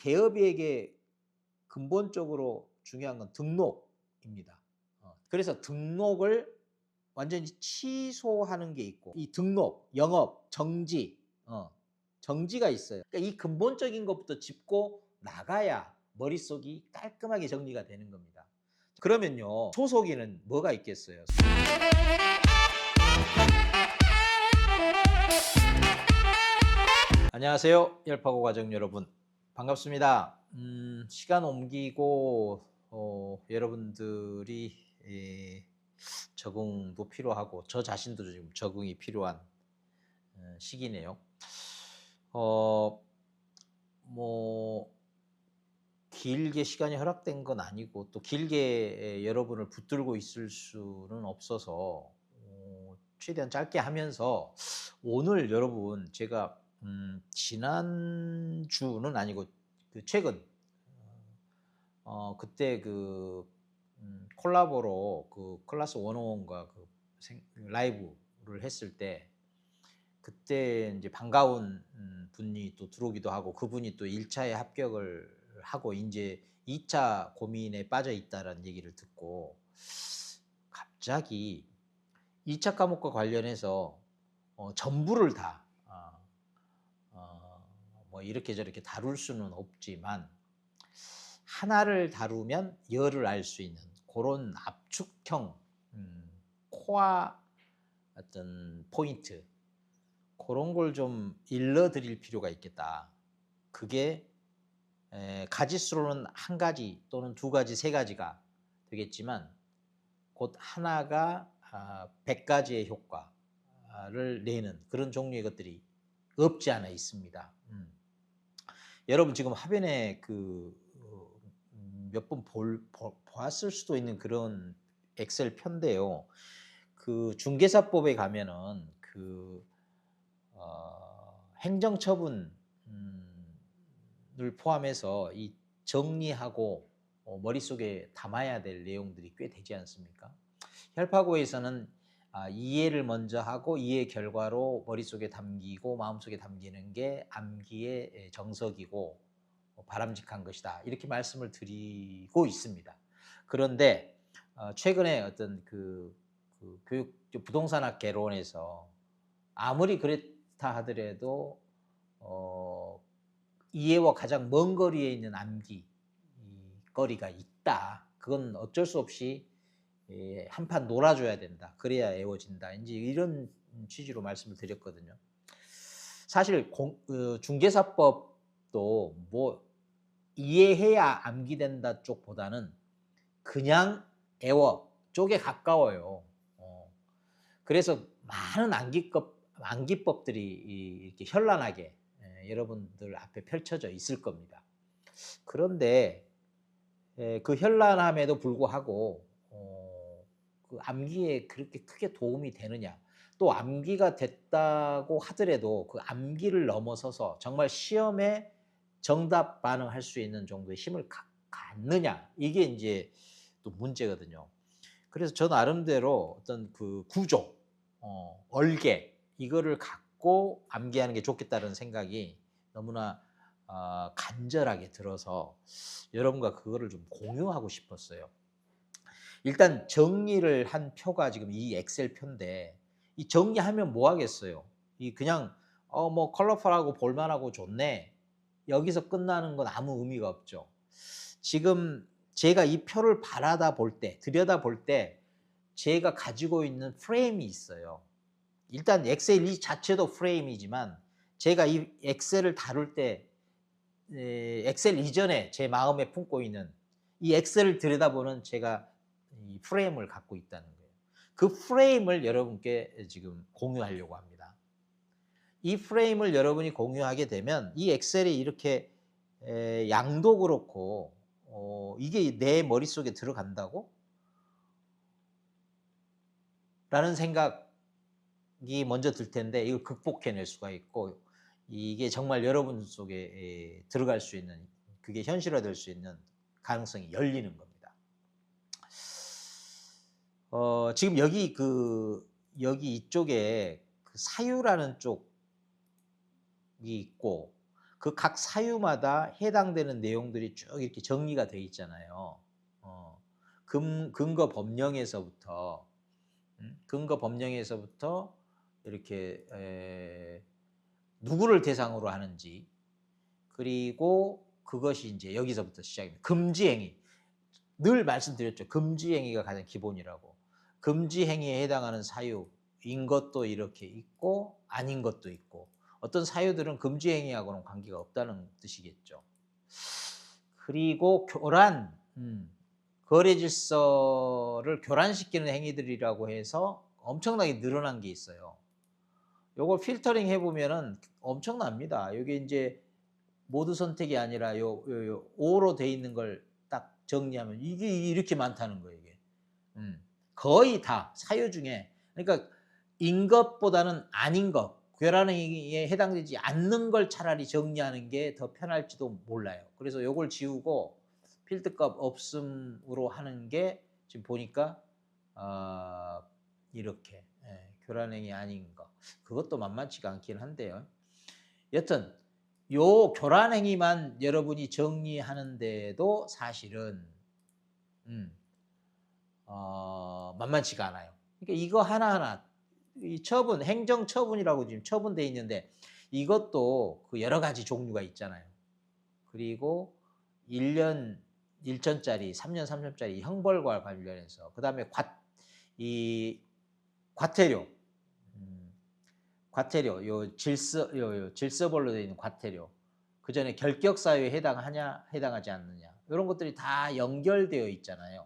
개업에게 근본적으로 중요한 건 등록입니다. 그래서 등록을 완전히 취소하는 게 있고, 이 등록, 영업, 정지, 정지가 있어요. 그러니까 이 근본적인 것부터 짚고 나가야 머릿속이 깔끔하게 정리가 되는 겁니다. 그러면요, 소속에는 뭐가 있겠어요? 안녕하세요, 열파고 가족 여러분, 반갑습니다. 시간 옮기고 여러분들이 적응도 필요하고 저 자신도 지금 적응이 필요한 시기네요. 뭐 길게 시간이 허락된 건 아니고 또 길게 여러분을 붙들고 있을 수는 없어서 최대한 짧게 하면서, 오늘 여러분 제가 지난주는 아니고 그 최근 그때 콜라보로 그 클래스 101과 라이브를 했을 때, 그때 이제 반가운 분이 또 들어오기도 하고, 그분이 또 1차에 합격을 하고 이제 2차 고민에 빠져 있다라는 얘기를 듣고, 갑자기 2차 과목과 관련해서 전부를 다 뭐 이렇게 저렇게 다룰 수는 없지만 하나를 다루면 열을 알 수 있는 그런 압축형 코어 어떤 포인트, 그런 걸 좀 일러드릴 필요가 있겠다. 그게 가지수로는 한 가지 또는 두 가지, 세 가지가 되겠지만 곧 하나가 100가지의 효과를 내는 그런 종류의 것들이 없지 않아 있습니다. 여러분 지금 화면에 몇 번 보았을 수도 있는 그런 엑셀 편인데요. 그 중개사법에 가면은 행정처분을 포함해서 이 정리하고 머릿속에 담아야 될 내용들이 꽤 되지 않습니까? 혈파고에서는 이해를 먼저 하고 이해 결과로 머릿속에 담기고 마음속에 담기는 게 암기의 정석이고 바람직한 것이다, 이렇게 말씀을 드리고 있습니다. 그런데 최근에 어떤 교육 부동산학 개론에서 아무리 그렇다 하더라도 이해와 가장 먼 거리에 있는 암기 거리가 있다. 그건 어쩔 수 없이 한판 놀아줘야 된다. 그래야 애워진다. 이제 이런 취지로 말씀을 드렸거든요. 사실 중개사법도 뭐 이해해야 암기된다 쪽보다는 그냥 애워 쪽에 가까워요. 그래서 많은 암기법들이 이렇게 현란하게 여러분들 앞에 펼쳐져 있을 겁니다. 그런데 그 현란함에도 불구하고 그 암기에 그렇게 크게 도움이 되느냐, 또 암기가 됐다고 하더라도 그 암기를 넘어서서 정말 시험에 정답 반응할 수 있는 정도의 힘을 갖느냐, 이게 이제 또 문제거든요. 그래서 저 나름대로 어떤 그 구조, 얼개, 이거를 갖고 암기하는 게 좋겠다는 생각이 너무나 간절하게 들어서 여러분과 그거를 좀 공유하고 싶었어요. 일단 정리를 한 표가 지금 이 엑셀 표인데, 이 정리하면 뭐 하겠어요? 이 그냥 뭐 컬러풀하고 볼만하고 좋네, 여기서 끝나는 건 아무 의미가 없죠. 지금 제가 이 표를 들여다볼 때 제가 가지고 있는 프레임이 있어요. 일단 엑셀 이 자체도 프레임이지만 제가 이 엑셀을 다룰 때 엑셀 이전에 제 마음에 품고 있는 이 엑셀을 들여다보는 제가 이 프레임을 갖고 있다는 거예요. 그 프레임을 여러분께 지금 공유하려고 합니다. 이 프레임을 여러분이 공유하게 되면 이 엑셀이 이렇게 양도 그렇고 이게 내 머릿속에 들어간다고? 라는 생각이 먼저 들 텐데, 이걸 극복해낼 수가 있고 이게 정말 여러분 속에 들어갈 수 있는, 그게 현실화될 수 있는 가능성이 열리는 겁니다. 지금 여기 이쪽에 그 사유라는 쪽이 있고, 그 각 사유마다 해당되는 내용들이 쭉 이렇게 정리가 되어 있잖아요. 근거 법령에서부터 근거 법령에서부터 이렇게 누구를 대상으로 하는지, 그리고 그것이 이제 여기서부터 시작입니다. 금지 행위. 늘 말씀드렸죠. 금지 행위가 가장 기본이라고. 금지 행위에 해당하는 사유인 것도 이렇게 있고 아닌 것도 있고, 어떤 사유들은 금지 행위하고는 관계가 없다는 뜻이겠죠. 그리고 교란, 거래 질서를 교란시키는 행위들이라고 해서 엄청나게 늘어난 게 있어요. 요걸 필터링 해보면은 엄청납니다. 여기 이제 모두 선택이 아니라 요 5로 돼 있는 걸 딱 정리하면 이게 이렇게 많다는 거예요, 이게. 거의 다 사유 중에, 그러니까 인 것보다는 아닌 것, 교란행위에 해당되지 않는 걸 차라리 정리하는 게 더 편할지도 몰라요. 그래서 요걸 지우고 필드값 없음으로 하는 게 지금 보니까 이렇게 교란행위 아닌 거, 그것도 만만치가 않긴 한데요. 여튼 요 교란행위만 여러분이 정리하는데도 사실은 만만치가 않아요. 그러니까 이거 하나하나, 이 처분, 행정처분이라고 지금 처분돼 있는데 이것도 그 여러 가지 종류가 있잖아요. 그리고 1년 1천짜리, 3년 3천짜리 형벌과 관련해서, 그 다음에 과태료, 과태료, 요 질서별로 되어 있는 과태료, 그 전에 결격 사유에 해당하냐, 해당하지 않느냐, 이런 것들이 다 연결되어 있잖아요.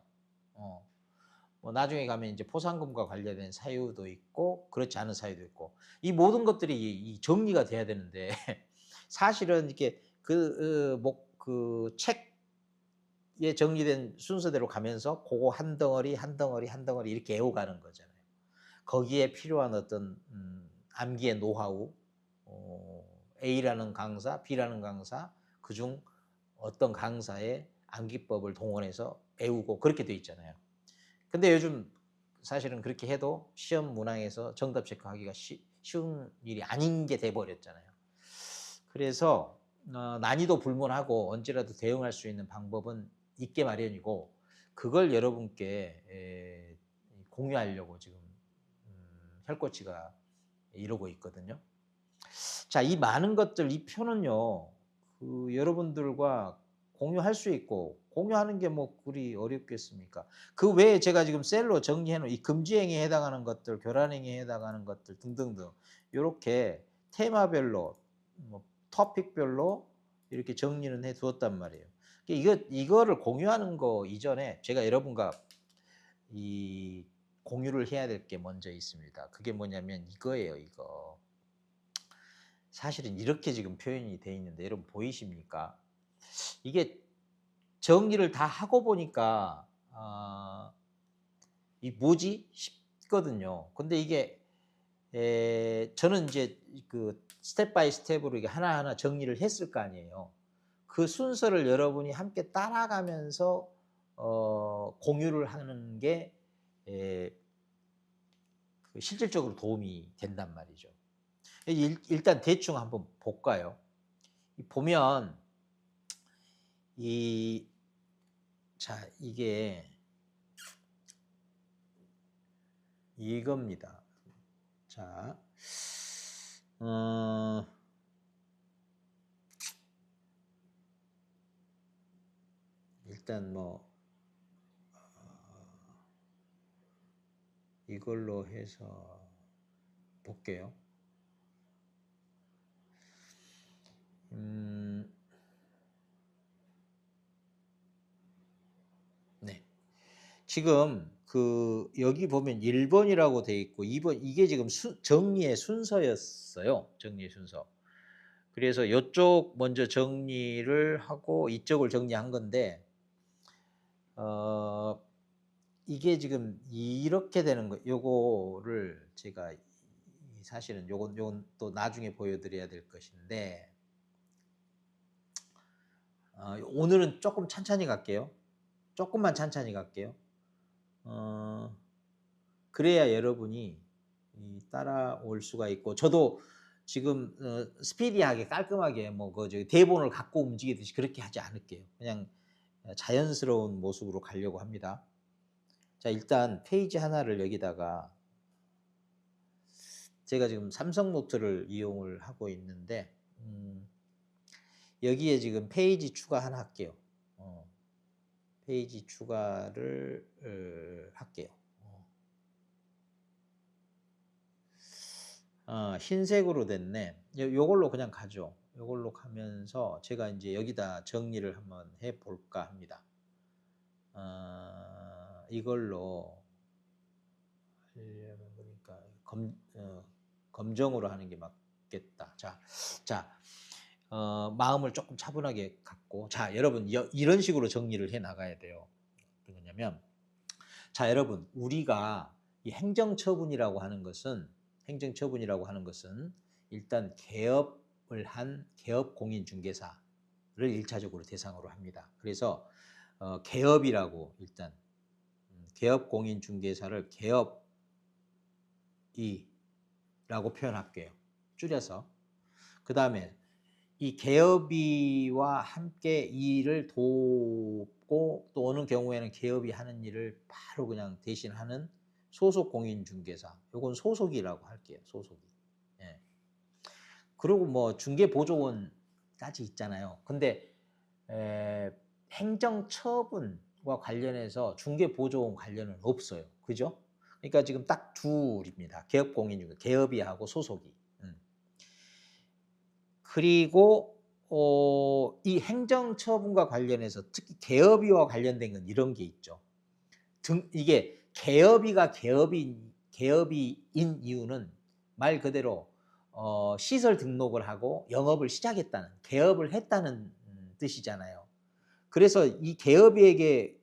뭐 나중에 가면 이제 포상금과 관련된 사유도 있고 그렇지 않은 사유도 있고, 이 모든 것들이 이 정리가 돼야 되는데 사실은 이렇게 그 책에 정리된 순서대로 가면서 그거 한 덩어리 한 덩어리 한 덩어리 이렇게 애워가는 거잖아요. 거기에 필요한 어떤 암기의 노하우, A라는 강사, B라는 강사, 그중 어떤 강사의 암기법을 동원해서 외우고 그렇게 돼 있잖아요. 근데 요즘 사실은 그렇게 해도 시험 문항에서 정답 체크하기가 쉬운 일이 아닌 게 돼버렸잖아요. 그래서 난이도 불문하고 언제라도 대응할 수 있는 방법은 있게 마련이고, 그걸 여러분께 공유하려고 지금 혈꼬치가 이러고 있거든요. 자, 이 많은 것들, 이 표는요, 그 여러분들과 공유할 수 있고, 공유하는 게 뭐 그리 어렵겠습니까? 그 외에 제가 지금 셀로 정리해 놓은 이 금지행위에 해당하는 것들, 교란행위에 해당하는 것들 등등등, 이렇게 테마별로, 뭐 토픽별로 이렇게 정리는 해 두었단 말이에요. 이거를 공유하는 거 이전에 제가 여러분과 이 공유를 해야 될 게 먼저 있습니다. 그게 뭐냐면 이거예요, 이거. 사실은 이렇게 지금 표현이 돼 있는데 여러분 보이십니까? 이게 정리를 다 하고 보니까 이 뭐지 싶거든요. 근데 이게 저는 이제 그 스텝 바이 스텝으로 이게 하나하나 정리를 했을 거 아니에요. 그 순서를 여러분이 함께 따라가면서 공유를 하는 게 그 실질적으로 도움이 된단 말이죠. 일단 대충 한번 볼까요? 보면 이게 이겁니다. 자, 일단 뭐 이걸로 해서 볼게요. 네. 지금 그 여기 보면 1번이라고 돼 있고 2번, 이게 지금 정리의 순서였어요. 정리의 순서. 그래서 이쪽 먼저 정리를 하고 이쪽을 정리한 건데 이게 지금 이렇게 되는 거, 요거를 제가 사실은 요건 또 나중에 보여드려야 될 것인데 오늘은 조금 천천히 갈게요. 조금만 천천히 갈게요. 그래야 여러분이 따라올 수가 있고, 저도 지금 스피디하게 깔끔하게 뭐 대본을 갖고 움직이듯이 그렇게 하지 않을게요. 그냥 자연스러운 모습으로 가려고 합니다. 자, 일단 페이지 하나를 여기다가 제가 지금 삼성 노트를 이용을 하고 있는데 여기에 지금 페이지 추가 하나 할게요. 페이지 추가를 할게요. 흰색으로 됐네. 요걸로 그냥 가죠. 요걸로 가면서 제가 이제 여기다 정리를 한번 해 볼까 합니다. 이걸로 하려면 그러니까 검정으로 하는 게 맞겠다. 자, 마음을 조금 차분하게 갖고, 자, 여러분 이런 식으로 정리를 해 나가야 돼요. 어떤 거냐면, 자, 여러분 우리가 이 행정처분이라고 하는 것은 일단 개업을 한 개업공인중개사를 1차적으로 대상으로 합니다. 그래서 개업이라고 일단 개업공인중개사를 개업이라고 표현할게요. 줄여서. 그 다음에 이 개업이와 함께 일을 돕고 또 어느 경우에는 개업이 하는 일을 바로 그냥 대신하는 소속공인중개사. 요건 소속이라고 할게요. 소속이. 예. 그리고 뭐 중개보조원까지 있잖아요. 근데 행정처분과 관련해서 중개보조원 관련은 없어요. 그죠? 그러니까 지금 딱 둘입니다. 개업공인중개사, 개업이하고 소속이. 그리고 이 행정처분과 관련해서 특히 개업이와 관련된 건 이런 게 있죠. 이게 개업이가 개업인 이유는 말 그대로 시설 등록을 하고 영업을 시작했다는, 개업을 했다는 뜻이잖아요. 그래서 이 개업이에게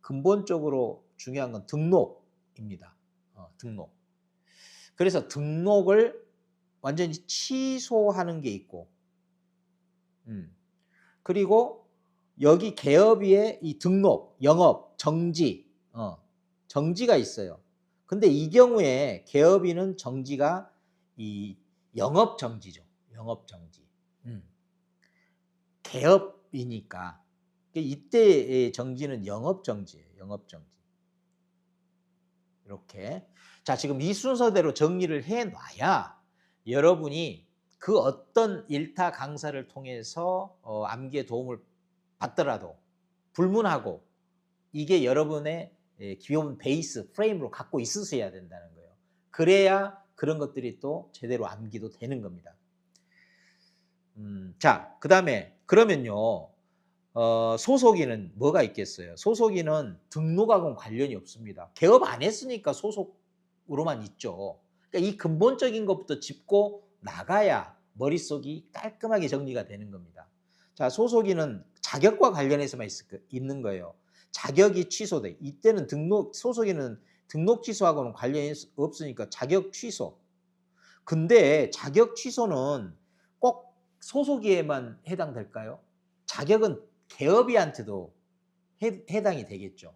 근본적으로 중요한 건 등록입니다. 등록. 그래서 등록을 완전히 취소하는 게 있고, 그리고 여기 개업위에 이 등록, 영업, 정지, 정지가 있어요. 근데 이 경우에 개업위는 정지가 이 영업 정지죠. 영업 정지. 개업이니까 이때의 정지는 영업 정지예요. 영업 정지. 이렇게. 자, 지금 이 순서대로 정리를 해 놔야 여러분이 그 어떤 일타 강사를 통해서 암기에 도움을 받더라도 불문하고 이게 여러분의 기본 베이스 프레임으로 갖고 있으셔야 된다는 거예요. 그래야 그런 것들이 또 제대로 암기도 되는 겁니다. 자, 그 다음에 그러면요, 소속인은 뭐가 있겠어요? 소속인은 등록하고는 관련이 없습니다. 개업 안 했으니까 소속으로만 있죠. 그러니까 이 근본적인 것부터 짚고 나가야 머릿속이 깔끔하게 정리가 되는 겁니다. 자, 소속인은 자격과 관련해서만 있는 거예요. 자격이 취소돼. 이때는 소속인은 등록 취소하고는 관련이 없으니까 자격 취소. 근데 자격 취소는 꼭 소속이에만 해당될까요? 자격은 개업이한테도 해당이 되겠죠.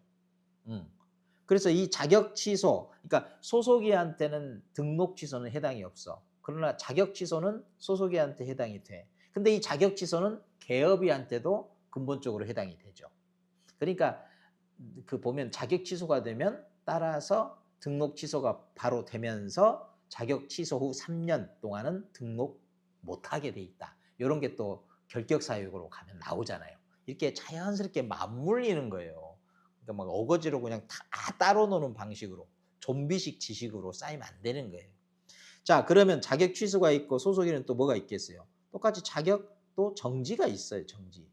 그래서 이 자격 취소, 그러니까 소속이한테는 등록 취소는 해당이 없어. 그러나 자격 취소는 소속이한테 해당이 돼. 근데 이 자격 취소는 개업이한테도 근본적으로 해당이 되죠. 그러니까 그 보면 자격 취소가 되면 따라서 등록 취소가 바로 되면서 자격 취소 후 3년 동안은 등록 못하게 돼 있다. 이런 게 또 결격 사유로 가면 나오잖아요. 이렇게 자연스럽게 맞물리는 거예요. 그러니까 막 어거지로 그냥 다 따로 노는 방식으로 좀비식 지식으로 쌓이면 안 되는 거예요. 자, 그러면 자격 취소가 있고 소속에는 또 뭐가 있겠어요? 똑같이 자격도 정지가 있어요. 정지.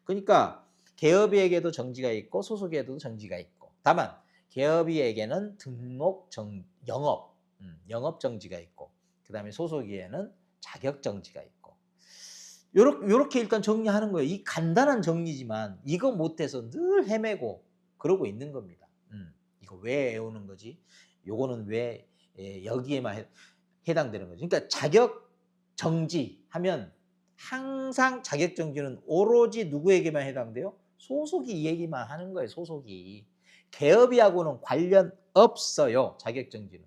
그러니까 개업이에게도 정지가 있고 소속에도 정지가 있고, 다만 개업이에게는 영업 정지가 있고, 그 다음에 소속이에는 자격 정지가 있고, 요렇게 일단 정리하는 거예요. 이 간단한 정리지만 이거 못해서 늘 헤매고 그러고 있는 겁니다. 이거 왜 외우는 거지? 요거는 왜 여기에만 해당되는 거죠? 그러니까 자격 정지 하면 항상 자격 정지는 오로지 누구에게만 해당돼요? 소속이 이 얘기만 하는 거예요. 소속이. 개업이하고는 관련 없어요. 자격 정지는.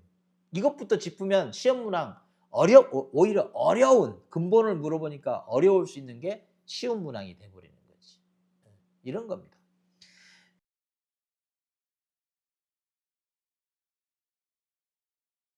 이것부터 짚으면 시험 문항 오히려 어려운 근본을 물어보니까 어려울 수 있는 게 쉬운 문항이 돼 버리는 거지. 이런 겁니다.